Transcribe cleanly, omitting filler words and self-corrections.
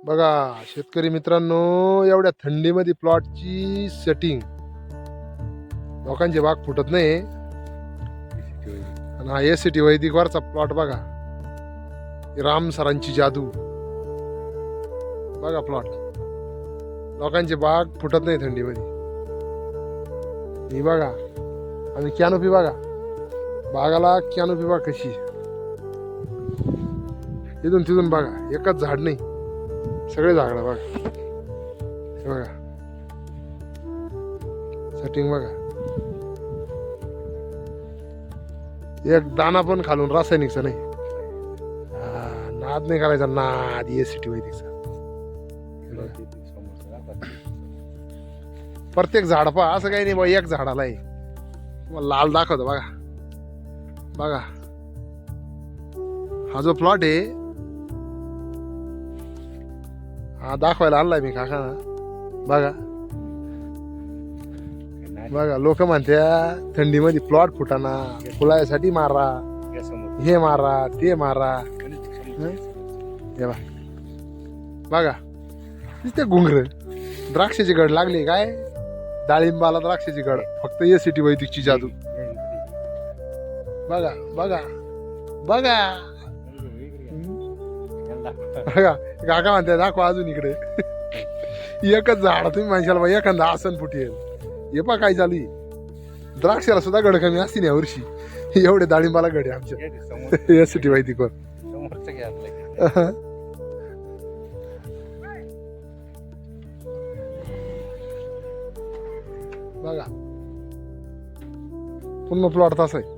बघा शेतकरी मित्रांनो, एवढ्या थंडीमध्ये प्लॉटची सेटिंग, लोकांचे बाग फुटत नाही. आणि हा एसीटी वैदिक वरचा प्लॉट बघा, राम सरांची जादू. बघा प्लॉट, लोकांचे बाग फुटत नाही थंडीमध्ये. ही बघा, आणि कॅनोपी बघा, बागाला कॅनोपी बघा कशी, इथून तिथून बघा, एकच झाड नाही, सगळे झाड बघा. हे बघा सेटिंग बघा, एक दाना पण खालून रासायनिकचा नाही. नाद नाही करायचा, नाद एसीटी वैदिकचा. प्रत्येक झाड पहा, असं काही नाही बा एक झाडाला आहे. तुम्हाला लाल दाखवतो बघा. बघा हा जो प्लॉट आहे, हा दाखवायला आणलाय मी काका. बघा बघा, लोक म्हणत्या थंडीमध्ये प्लॉट फुटाना, फुलासाठी मारा, हे मारा ते मारा. हे बघा ते घुंगर, द्राक्षाची गड लागली काय, डाळिंबाला द्राक्षाची गड, फक्त एसीटी वैदिकची जादू. बघा बघा बघा बघा, काका म्हणते दाखवा अजून इकडे. एकच झाड, तुम्ही म्हणशाल बा एखादा आसन फुटेल. हे पा काय चालू, द्राक्षाला सुद्धा गड कमी असतील या वर्षी. एवढे डाळिंबाला गड आहे आमच्या एसीटी वैदिकवर. बघा पूर्ण प्लॉट तसा आहे.